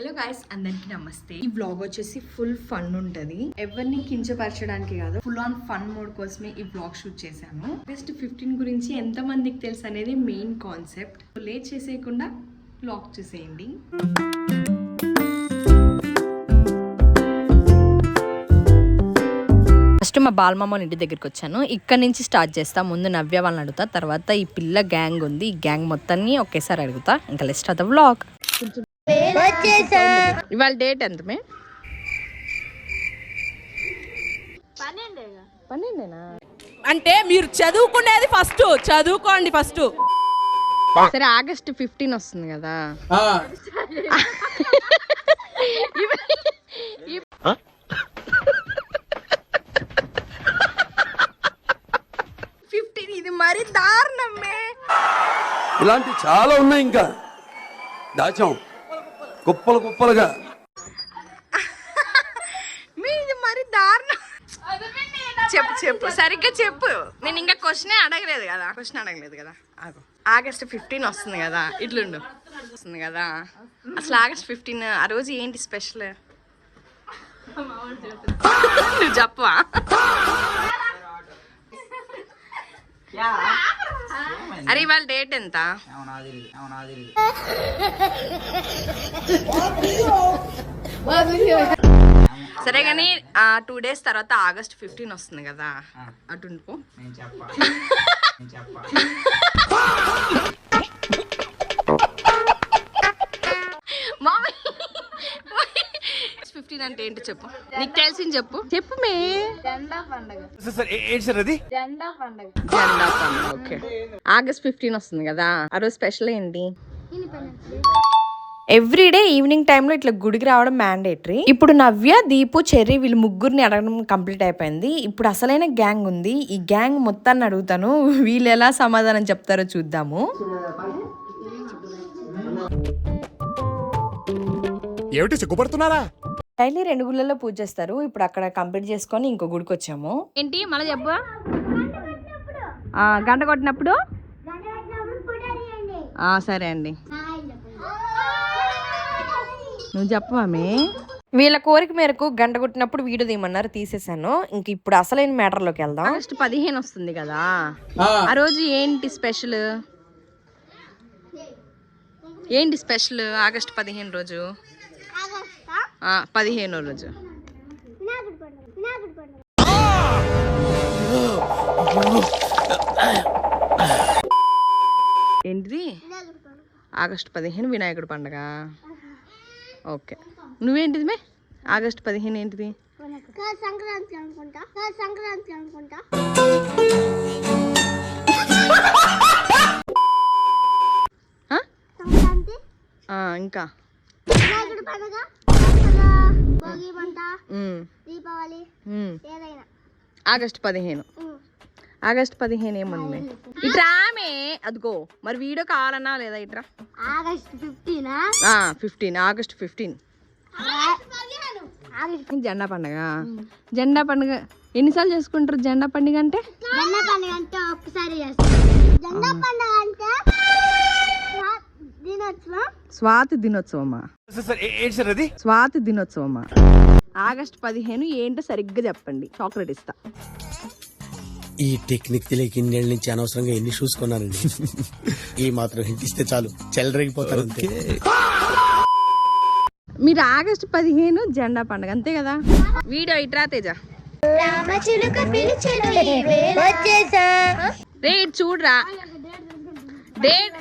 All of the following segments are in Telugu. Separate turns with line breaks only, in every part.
హలో గాయ్స్, అందరికి నమస్తే. ఈ వ్లాగ్ వచ్చేసి ఫుల్ ఫన్ ఉంటది. ఎవరిని కించపరచడానికి కాదు, ఫుల్ ఆన్ ఫన్ మోడ్ కోసమే ఈ వ్లాగ్ షూట్ చేశాను. ఆగస్ట్ 15 గురించి ఎంత మందికి తెలుసు అనేది మెయిన్ కాన్సెప్ట్. లేట్ చేసేయకుండా వ్లాగ్ చేసేయండి. ఫస్ట్ మా బాలమామ ఇంటి దగ్గరికి వచ్చాను. ఇక్కడ నుంచి స్టార్ట్ చేస్తా. ముందు నవ్య వాళ్ళని అడుగుతా, తర్వాత ఈ పిల్ల గ్యాంగ్ ఉంది, ఈ గ్యాంగ్ మొత్తాన్ని ఒకేసారి అడుగుతా. ఇంకా లెట్స్ స్టార్ట్ ద వ్లాగ్. ఇవాళ డేట్ ఎంత మే? 12
అంటే మీరు చదువుకునేది ఫస్ట్ చదువుకోండి ఫస్ట్.
సరే, ఆగస్ట్ 15 వస్తుంది కదా. ఇది మరి దారుణమే.
ఇలాంటి చాలా ఉన్నాయి, ఇంకా దాచాం కుప్పలు కుప్పలుగా.
ఇది మరి దారుణం. చెప్పు సరిగ్గా చెప్పు. నేను ఇంకా క్వశ్చన్ అడగలేదు కదా. ఆగస్ట్ 15 వస్తుంది కదా, ఇట్లుండు వస్తుంది కదా. అసలు ఆగస్ట్ 15 ఆ రోజు ఏంటి స్పెషల్? నువ్వు చెప్పవా? అరే ఇవాళ డేట్ ఎంత? సరే కానీ 2 days తర్వాత ఆగస్ట్ 15 వస్తుంది కదా, అటు ఉండిపో. 15 అంటే ఏంటి చెప్పు, నీకు తెలిసింది చెప్పు మే. జెండా పండుగ. ఓకే. ఆగస్ట్ 15 వస్తుంది కదా, ఆ రోజు స్పెషల్ ఏంటి? ఎవ్రీడే ఈవినింగ్ టైంలో ఇట్లా గుడికి రావడం మ్యాండేటరీ. ఇప్పుడు నవ్య, దీపు, చెర్రీ వీళ్ళు ముగ్గురిని అడగడం కంప్లీట్ అయిపోయింది. ఇప్పుడు అసలైన గ్యాంగ్ ఉంది. ఈ గ్యాంగ్ మొత్తాన్ని అడుగుతాను, వీళ్ళు ఎలా సమాధానం చెప్తారో చూద్దాము.
ఏమిటి సిగ్గుపడుతున్నారా?
డైలీ 2 గుళ్ళల్లో పూజ చేస్తారు. ఇప్పుడు అక్కడ కంప్లీట్ చేసుకొని ఇంకో గుడికి వచ్చాము. ఏంటి మళ్ళీ చెప్పు. గంట కొట్టినప్పుడు సరే అండి, నువ్వు చెప్పవామే. వీళ్ళ కోరిక మేరకు గంట కొట్టినప్పుడు వీడియో తీయమన్నారు, తీసేసాను. ఇంక ఇప్పుడు అసలైన మ్యాటర్లోకి వెళ్దాం. ఆగస్ట్ 15 వస్తుంది కదా, ఆ రోజు ఏంటి స్పెషల్? ఆగస్ట్ 15 రోజు? 15 రోజు ఏంటిది? ఆగస్ట్ 15 వినాయకుడి పండుగ. ఓకే, నువ్వేంటిది మే? ఆగస్ట్ 15 ఏంటిది?
సంక్రాంతి అనుకుంటా.
ఇంకా ఆగస్ట్ 15. ఆగస్ట్ 15 ఏముంది? ఇట్రామే అదిగో. మరి వీడియో కావాలన్నా లేదా? ఇట్రా.
ఆగస్ట్
15 ఆగస్ట్ 15 జెండా పండుగ. జెండా పండుగ ఎన్నిసార్లు చేసుకుంటారు? జెండా పండుగ అంటే
ఒక్కసారి జెండా పండుగ అంటే
స్వాతి దినోత్సవమా? స్వాతి దినోత్సవమా? ఆగస్ట్ 15 ఏంటో సరిగ్గా చెప్పండి, చాక్లెట్ ఇస్తా.
ఈ టెక్నిక్ తెలియక ఇన్నేళ్ళ నుంచి అనవసరంగా ఎన్ని షూస్ కొన్నానండి. ఈ మాత్రం హింట్ ఇస్తే చాలు, చెలరేగిపోతారు.
మీరు ఆగస్ట్ 15 జెండా పండుగ అంతే కదా. వీడియో ఇట్రా తేజ. రే చూడరా, డేట్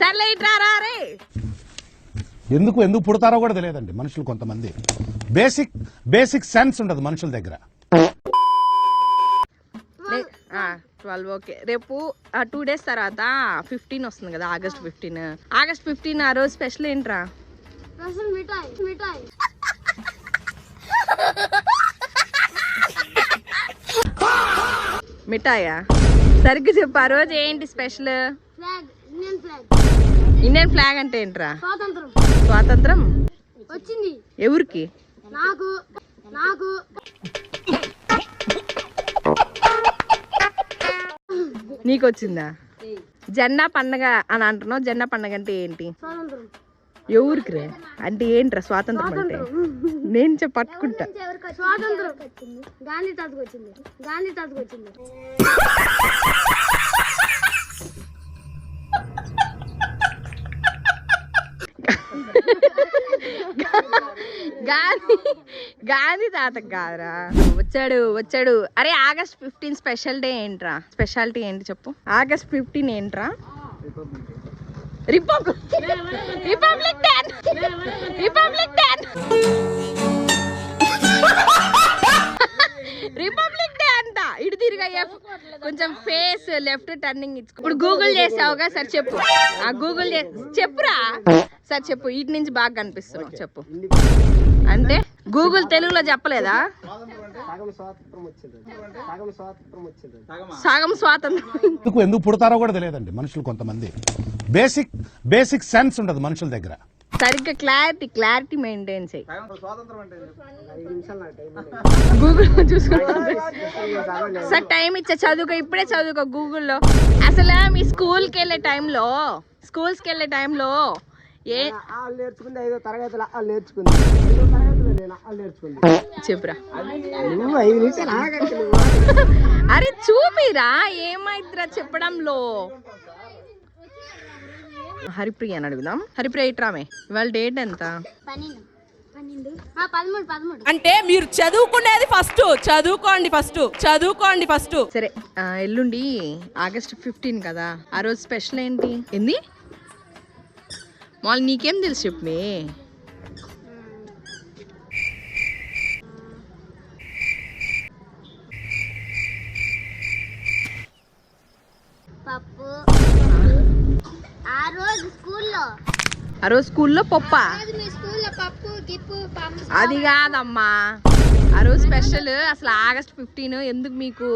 సర్లే ఇట్రా రా. రే
ఎందుకు పుడతారో కూడా తెలియదండి మనుషులు. కొంతమంది బేసిక్ సెన్స్ ఉండదు మనుషుల దగ్గర.
12 ఓకే. రేపు 2 days తర్వాత 15 వస్తుంది కదా, ఆగస్ట్ 15. ఆగస్ట్ 15 ఆ రోజు స్పెషల్ ఏంట్రా? మిఠాయా? సరిగ్గా చెప్పు, ఆ రోజు ఏంటి స్పెషల్? ఇండియన్ ఫ్లాగ్ అంటే ఏంట్రా? స్వాతంత్రం
వచ్చింది
ఎవరికి?
నాకు.
నీకు వచ్చిందా? జెండా పండగ అని అంటున్నావు. జెండా పండగ అంటే ఏంటి? ఎవరికి రే అంటే ఏంట్రా స్వాతంత్రం అంటే నేను పట్టుకుంటా.
స్వాతంత్రం వచ్చింది గాంధీ తాతకు వచ్చింది. గాంధీ తాతకు వచ్చింది.
గాంధీ తాతకు కాదురా. వచ్చాడు. అరే ఆగస్ట్ 15 స్పెషల్ డే ఏంట్రా? స్పెషాలిటీ ఏంటి చెప్పు. ఆగస్ట్ 15 ఏంట్రా? రిపబ్లిక్ డే అంట. ఇటు తిరిగా కొంచెం ఫేస్ లెఫ్ట్ టర్నింగ్ ఇచ్చు. ఇప్పుడు గూగుల్ చేసావుగా సార్ చెప్పు. ఆ గూగుల్ చెప్పురా సార్ చెప్పు. ఇటు నుంచి బాగా కనిపిస్తున్నావు చెప్పు. అంటే గూగుల్ తెలుగులో చెప్పలేదా? సగం స్వాతంత్రం
ఎందుకు పుడతారో కూడా తెలియదండి మనుషులు కొంతమంది. బేసిక్ సెన్స్ ఉండదు మనుషుల దగ్గర.
సరిగ్గా క్లారిటీ మెయింటైన్ చేయి. గూగుల్ చూసుకుంటా సార్ టైం ఇచ్చా చదువుకో. ఇప్పుడే చదువుకో గూగుల్లో. అసలు మీ స్కూల్కి వెళ్ళే టైంలో ఏ
నేర్చుకుంది 5వ తరగతిలో నేర్చుకుంది.
చెప్పురా. అరే చూపిరా ఏమైద్దిరా చెప్పడంలో. హరిప్రియ అని అడుగుదాం. హరిప్రియ ఇట్రామే. ఇవాళ డేట్ ఎంత?
13.
అంటే మీరు చదువుకునేది ఫస్ట్ చదువుకోండి ఫస్ట్.
సరే ఎల్లుండి ఆగస్ట్ 15 కదా. ఆ రోజు స్పెషల్ ఏంటి? ఏంది మాల్ నీకేం తెలుసు చెప్పు. మీ
పప్పు. ఆ రోజు
స్కూల్లో పప్పా?
మీ స్కూల్లో పప్పు గిప్పు పప్పు.
అది కాదమ్మా. ఆ రోజు స్పెషల్. అసలు ఆగస్ట్ 15 ఎందుకు మీకు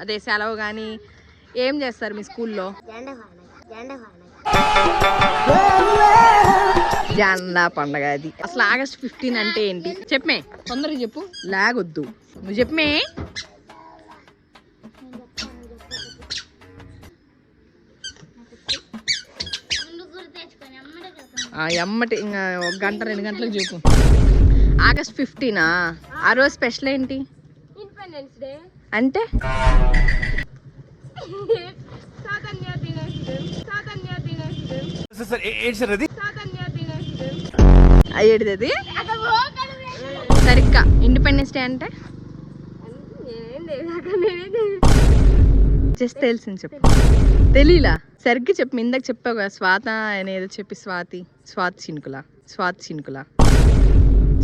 అదే సెలవు కానీ ఏం చేస్తారు మీ స్కూల్లో? జెండా పండగ. అది అసలు ఆగస్ట్ 15 అంటే ఏంటి చెప్పమే. తొందరగా చెప్పు. లాగొద్దు నువ్వు చెప్పమే. ఎమ్మటి ఇంకా 1 గంట 2 గంటలకు చెప్పు. ఆగస్ట్ 15 ఆ రోజు స్పెషల్ ఏంటి?
ఇండిపెండెన్స్ డే
అంటే అయ్యేది సరిగ్గా. ఇండిపెండెన్స్ డే అంటే జస్ట్ తెలిసింది చెప్పు. తెలీలా? సరిగ్గా చెప్పు. ఇందాక చెప్పావు కదా స్వాత అనేదో చెప్పి. స్వాతి చినుకుల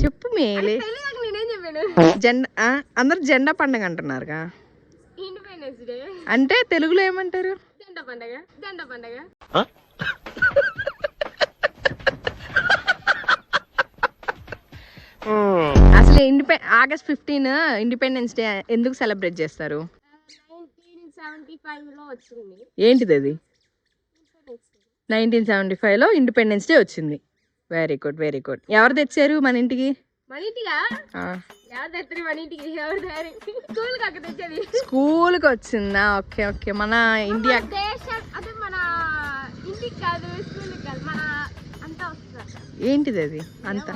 చెప్పు మేలే. జెండా అందరు జెండా పండగ అంటున్నారుగా. అంటే తెలుగులో ఏమంటారు?
జెండా పండగ.
అసలు ఆగస్ట్ 15 ఇండిపెండెన్స్ డే ఎందుకు సెలబ్రేట్ చేస్తారు?
1975లో వచ్చింది.
ఏంటిది అది? 1975లో ఇండిపెండెన్స్ డే వచ్చింది. Very good. ఎవరు తెచ్చారు మన ఇంటికి? స్కూల్కి వచ్చిందా? ఓకే. మన ఇండియా ఏంటిది అది అంతా?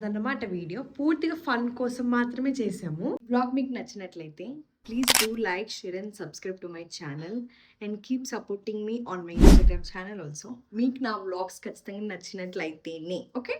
అన్నమాట. వీడియో పూర్తిగా ఫన్ కోసం మాత్రమే చేసాము. బ్లాగ్ మీకు నచ్చినట్లయితే please do like, share and subscribe to my channel and keep supporting me on my Instagram channel also. మీకు నా వ్లాగ్స్ ఖచ్చితంగా నచ్చినట్లయితేనే ఓకే.